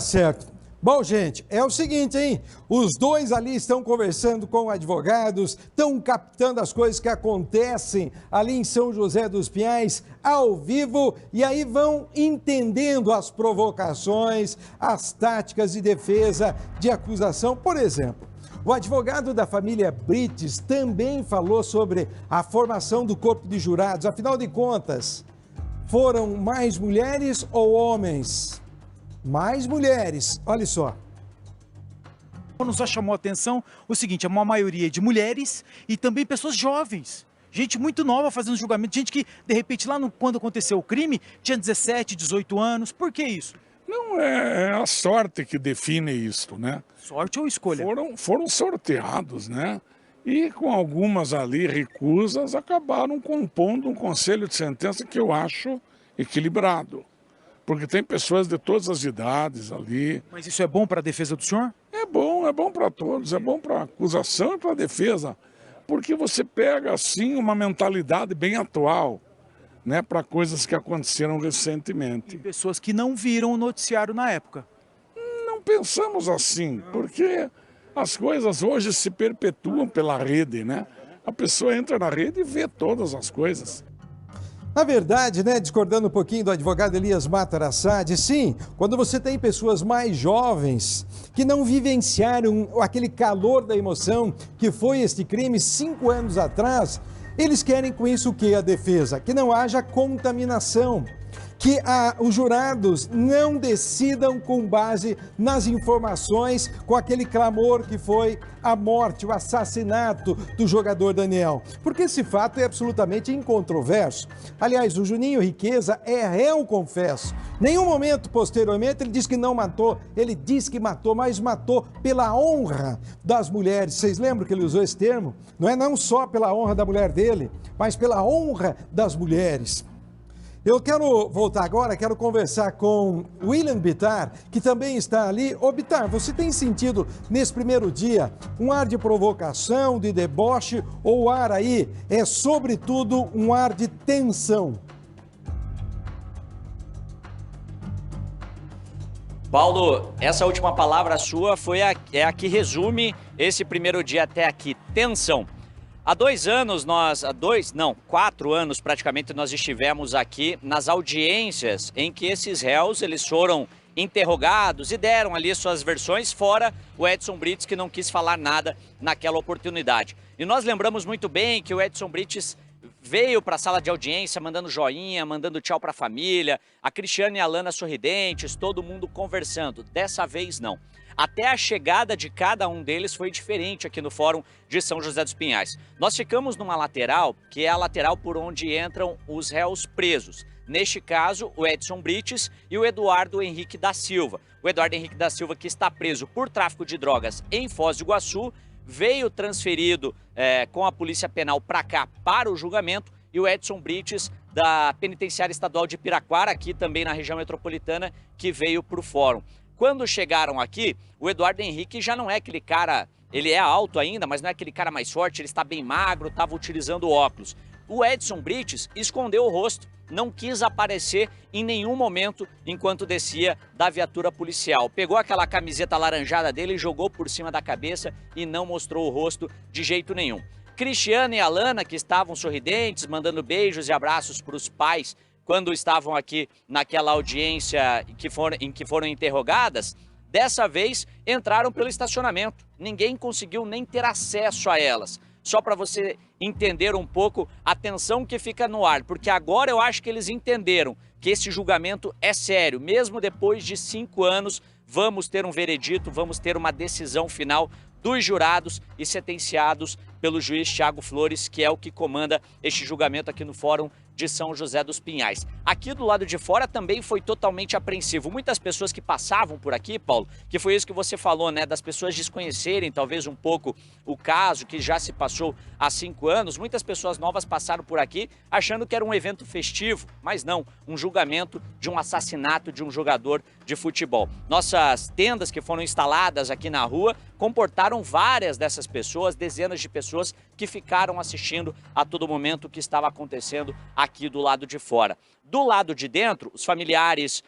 Certo. Bom, gente, é o seguinte, hein? Os dois ali estão conversando com advogados, estão captando as coisas que acontecem ali em São José dos Pinhais, ao vivo, e aí vão entendendo as provocações, as táticas de defesa, de acusação. Por exemplo, o advogado da família Brites também falou sobre a formação do corpo de jurados. Afinal de contas, foram mais mulheres ou homens? Mais mulheres, olha só. Nos chamou a atenção o seguinte, é uma maioria de mulheres e também pessoas jovens. Gente muito nova fazendo julgamento, gente que, de repente, quando aconteceu o crime, tinha 17, 18 anos. Por que isso? Não, é a sorte que define isso, né? Sorte ou escolha? Foram sorteados, né? E com algumas ali recusas, acabaram compondo um conselho de sentença que eu acho equilibrado. Porque tem pessoas de todas as idades ali. Mas isso é bom para a defesa do senhor? É bom para todos, é bom para a acusação e para a defesa. Porque você pega, assim, uma mentalidade bem atual, né, para coisas que aconteceram recentemente. E pessoas que não viram o noticiário na época. Não pensamos assim, porque as coisas hoje se perpetuam pela rede, né? A pessoa entra na rede e vê todas as coisas. Na verdade, né, discordando um pouquinho do advogado Elias Matarassade, sim, quando você tem pessoas mais jovens que não vivenciaram aquele calor da emoção que foi este crime 5 anos atrás, eles querem com isso o quê? A defesa? Que não haja contaminação, que os jurados não decidam com base nas informações, com aquele clamor que foi a morte, o assassinato do jogador Daniel. Porque esse fato é absolutamente incontroverso. Aliás, o Juninho Riqueza é réu, confesso. Nenhum momento posteriormente ele diz que não matou, ele diz que matou, mas matou pela honra das mulheres. Vocês lembram que ele usou esse termo? Não só pela honra da mulher dele, mas pela honra das mulheres. Eu quero voltar agora, quero conversar com William Bittar, que também está ali. Ô Bittar, você tem sentido nesse primeiro dia um ar de provocação, de deboche, ou o ar aí é sobretudo um ar de tensão? Paulo, essa última palavra sua é a que resume esse primeiro dia até aqui, tensão. Há 4 anos praticamente nós estivemos aqui nas audiências em que esses réus eles foram interrogados e deram ali suas versões, fora o Edson Brites que não quis falar nada naquela oportunidade. E nós lembramos muito bem que o Edson Brites veio para a sala de audiência mandando joinha, mandando tchau para a família, a Cristiane e a Lana sorridentes, todo mundo conversando. Dessa vez não. Até a chegada de cada um deles foi diferente aqui no Fórum de São José dos Pinhais. Nós ficamos numa lateral, que é a lateral por onde entram os réus presos. Neste caso, o Edson Brites e o Eduardo Henrique da Silva. O Eduardo Henrique da Silva, que está preso por tráfico de drogas em Foz do Iguaçu, veio transferido com a Polícia Penal para cá para o julgamento, e o Edson Brites, da Penitenciária Estadual de Piraquara, aqui também na região metropolitana, que veio para o Fórum. Quando chegaram aqui, o Eduardo Henrique já não é aquele cara, ele é alto ainda, mas não é aquele cara mais forte, ele está bem magro, estava utilizando óculos. O Edson Brites escondeu o rosto, não quis aparecer em nenhum momento enquanto descia da viatura policial. Pegou aquela camiseta alaranjada dele e jogou por cima da cabeça e não mostrou o rosto de jeito nenhum. Cristiane e Alana, que estavam sorridentes, mandando beijos e abraços para os pais, quando estavam aqui naquela audiência em que foram interrogadas, dessa vez entraram pelo estacionamento. Ninguém conseguiu nem ter acesso a elas. Só para você entender um pouco a tensão que fica no ar, porque agora eu acho que eles entenderam que esse julgamento é sério. Mesmo depois de 5 anos, vamos ter um veredito, vamos ter uma decisão final dos jurados e sentenciados pelo juiz Thiago Flores, que é o que comanda este julgamento aqui no Fórum de São José dos Pinhais. Aqui do lado de fora também foi totalmente apreensivo. Muitas pessoas que passavam por aqui, Paulo, que foi isso que você falou, né, das pessoas desconhecerem talvez um pouco o caso que já se passou há 5 anos, muitas pessoas novas passaram por aqui achando que era um evento festivo, mas não, um julgamento de um assassinato de um jogador de futebol. Nossas tendas que foram instaladas aqui na rua comportaram várias dessas pessoas, dezenas de pessoas que ficaram assistindo a todo momento o que estava acontecendo aqui do lado de fora. Do lado de dentro, os familiares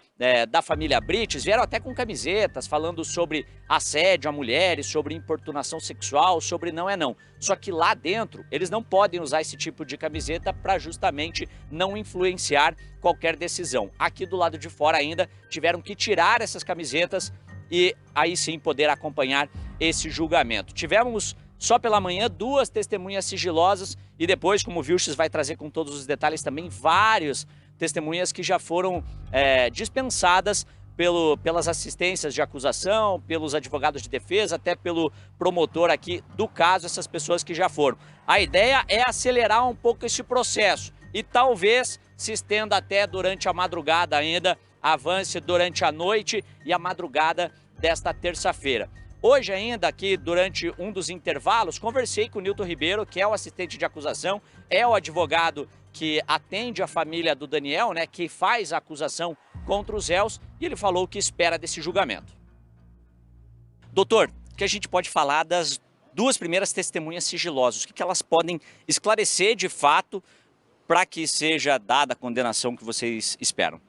da família Brites vieram até com camisetas falando sobre assédio a mulheres, sobre importunação sexual, sobre não é não. Só que lá dentro eles não podem usar esse tipo de camiseta para justamente não influenciar qualquer decisão. Aqui do lado de fora ainda tiveram que tirar essas camisetas e aí sim poder acompanhar esse julgamento. Tivemos só pela manhã 2 testemunhas sigilosas e depois, como o Vilches vai trazer com todos os detalhes também, vários testemunhas que já foram dispensadas pelas assistências de acusação, pelos advogados de defesa, até pelo promotor aqui do caso, essas pessoas que já foram. A ideia é acelerar um pouco esse processo e talvez se estenda até durante a madrugada ainda, avance durante a noite e a madrugada desta terça-feira. Hoje ainda, aqui durante um dos intervalos, conversei com o Nilton Ribeiro, que é o assistente de acusação, é o advogado que atende a família do Daniel, né, que faz a acusação contra os réus, e ele falou o que espera desse julgamento. Doutor, o que a gente pode falar das 2 primeiras testemunhas sigilosas? O que elas podem esclarecer de fato para que seja dada a condenação que vocês esperam?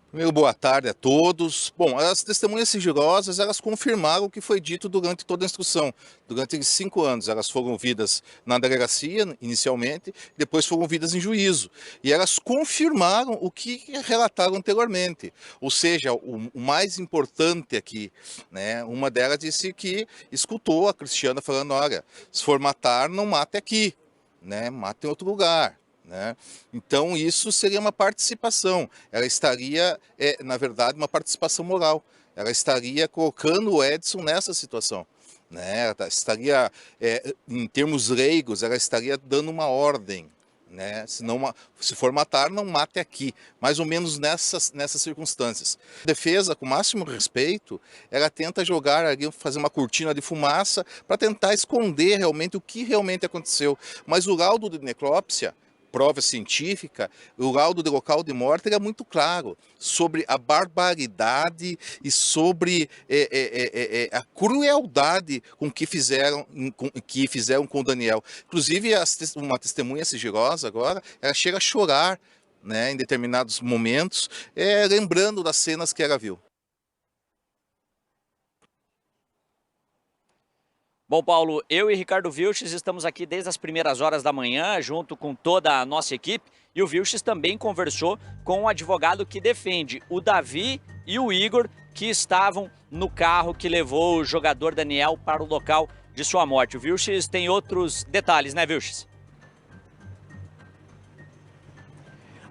Primeiro, boa tarde a todos. Bom, as testemunhas sigilosas, elas confirmaram o que foi dito durante toda a instrução. Durante 5 anos, elas foram ouvidas na delegacia, inicialmente, depois foram ouvidas em juízo. E elas confirmaram o que relataram anteriormente. Ou seja, o mais importante aqui, né, uma delas disse que escutou a Cristiana falando, olha, se for matar, não mate aqui, né, mate em outro lugar. Né? Então isso seria uma participação, ela estaria, na verdade, uma participação moral, ela estaria colocando o Edson nessa situação, né? Ela estaria, em termos leigos, ela estaria dando uma ordem, né? Se for matar, não mate aqui, mais ou menos nessas circunstâncias. A defesa, com o máximo respeito, ela tenta jogar ali, fazer uma cortina de fumaça para tentar esconder realmente o que realmente aconteceu, mas o laudo de necrópsia, prova científica, o laudo de local de morte era muito claro sobre a barbaridade e sobre a crueldade com que fizeram com o Daniel. Inclusive, uma testemunha sigilosa agora, ela chega a chorar, né, em determinados momentos, lembrando das cenas que ela viu. Bom, Paulo, eu e Ricardo Vilches estamos aqui desde as primeiras horas da manhã, junto com toda a nossa equipe, e o Vilches também conversou com o advogado que defende o Davi e o Igor, que estavam no carro que levou o jogador Daniel para o local de sua morte. O Vilches tem outros detalhes, né, Vilches?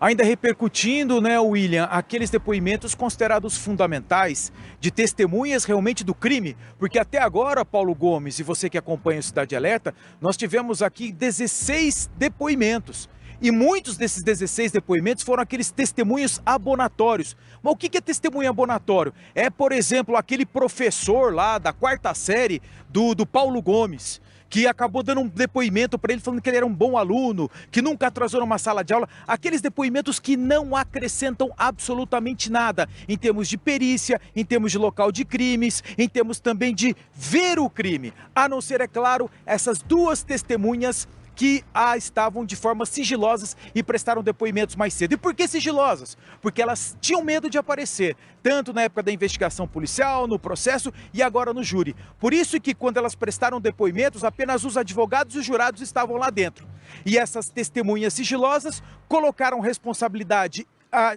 Ainda repercutindo, né, William, aqueles depoimentos considerados fundamentais de testemunhas realmente do crime, porque até agora, Paulo Gomes, e você que acompanha o Cidade Alerta, nós tivemos aqui 16 depoimentos. E muitos desses 16 depoimentos foram aqueles testemunhos abonatórios. Mas o que é testemunho abonatório? É, por exemplo, aquele professor lá da 4ª série do Paulo Gomes, que acabou dando um depoimento para ele falando que ele era um bom aluno, que nunca atrasou numa sala de aula. Aqueles depoimentos que não acrescentam absolutamente nada em termos de perícia, em termos de local de crimes, em termos também de ver o crime. A não ser, é claro, essas 2 testemunhas que estavam de forma sigilosas e prestaram depoimentos mais cedo. E por que sigilosas? Porque elas tinham medo de aparecer, tanto na época da investigação policial, no processo e agora no júri. Por isso que quando elas prestaram depoimentos, apenas os advogados e os jurados estavam lá dentro. E essas testemunhas sigilosas colocaram responsabilidade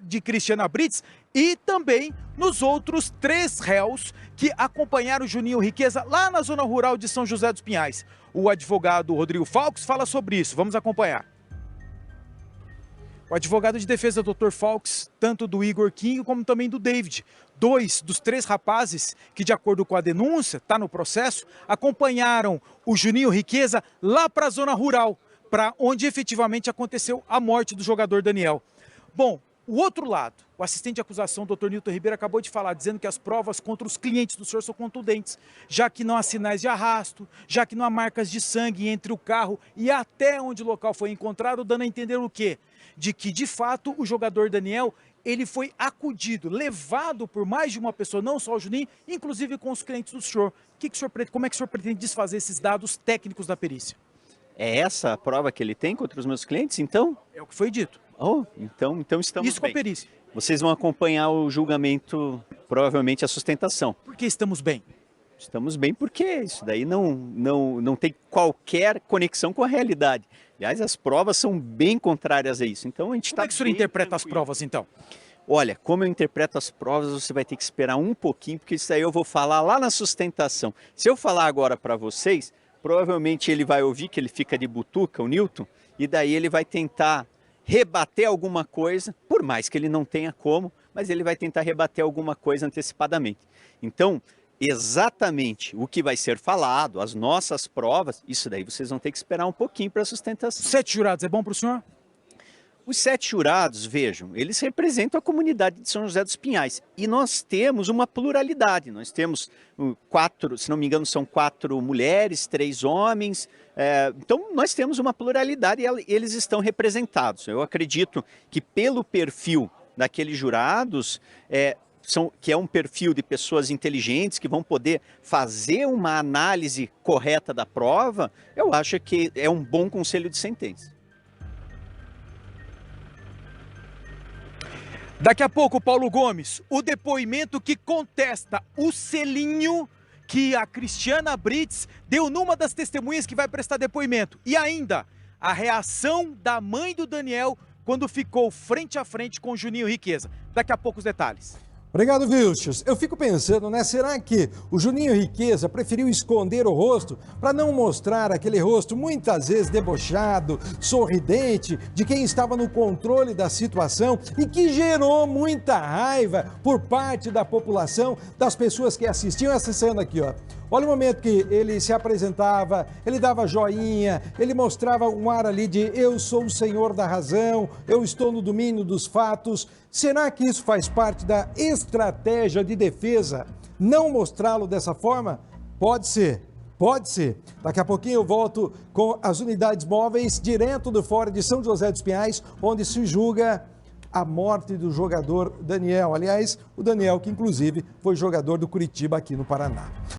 de Cristiana Brites e também nos outros 3 réus que acompanharam o Juninho Riqueza lá na zona rural de São José dos Pinhais. O advogado Rodrigo Falques fala sobre isso, vamos acompanhar. O advogado de defesa, Dr. Falques, tanto do Igor King como também do David, 2 dos 3 rapazes que, de acordo com a denúncia, está no processo, acompanharam o Juninho Riqueza lá para a zona rural, para onde efetivamente aconteceu a morte do jogador Daniel. Bom, o outro lado, o assistente de acusação, o Dr. Nilton Ribeiro, acabou de falar, dizendo que as provas contra os clientes do senhor são contundentes, já que não há sinais de arrasto, já que não há marcas de sangue entre o carro e até onde o local foi encontrado, dando a entender o quê? De que, de fato, o jogador Daniel, ele foi acudido, levado por mais de uma pessoa, não só o Juninho, inclusive com os clientes do senhor. Como é que o senhor pretende desfazer esses dados técnicos da perícia? É essa a prova que ele tem contra os meus clientes, então? É o que foi dito. Oh, então estamos isso com a bem. perícia. vocês vão acompanhar o julgamento, provavelmente a sustentação. Por que estamos bem? Estamos bem porque isso daí não tem qualquer conexão com a realidade. Aliás, as provas são bem contrárias a isso. Então a gente Como é que o senhor interpreta as provas, então? Olha, como eu interpreto as provas, você vai ter que esperar um pouquinho, porque isso aí eu vou falar lá na sustentação. Se eu falar agora para vocês, provavelmente ele vai ouvir que ele fica de butuca, o Newton, e daí ele vai tentar rebater alguma coisa, por mais que ele não tenha como, mas ele vai tentar rebater alguma coisa antecipadamente. Então, exatamente o que vai ser falado, as nossas provas, isso daí vocês vão ter que esperar um pouquinho para a sustentação. 7 jurados é bom para o senhor? Os 7 jurados, vejam, eles representam a comunidade de São José dos Pinhais. E nós temos uma pluralidade. Nós temos 4, se não me engano, são 4 mulheres, 3 homens. Então, nós temos uma pluralidade e eles estão representados. Eu acredito que pelo perfil daqueles jurados, que é um perfil de pessoas inteligentes que vão poder fazer uma análise correta da prova, eu acho que é um bom conselho de sentença. Daqui a pouco, Paulo Gomes, o depoimento que contesta o selinho que a Cristiana Brits deu numa das testemunhas que vai prestar depoimento. E ainda, a reação da mãe do Daniel quando ficou frente a frente com o Juninho Riqueza. Daqui a pouco os detalhes. Obrigado, Vilches. Eu fico pensando, né? Será que o Juninho Riqueza preferiu esconder o rosto para não mostrar aquele rosto muitas vezes debochado, sorridente, de quem estava no controle da situação e que gerou muita raiva por parte da população, das pessoas que assistiam essa cena aqui, ó. Olha o momento que ele se apresentava, ele dava joinha, ele mostrava um ar ali de eu sou o senhor da razão, eu estou no domínio dos fatos. Será que isso faz parte da estratégia de defesa? Não mostrá-lo dessa forma? Pode ser, pode ser. Daqui a pouquinho eu volto com as unidades móveis direto do Fórum de São José dos Pinhais, onde se julga a morte do jogador Daniel. Aliás, o Daniel que inclusive foi jogador do Curitiba aqui no Paraná.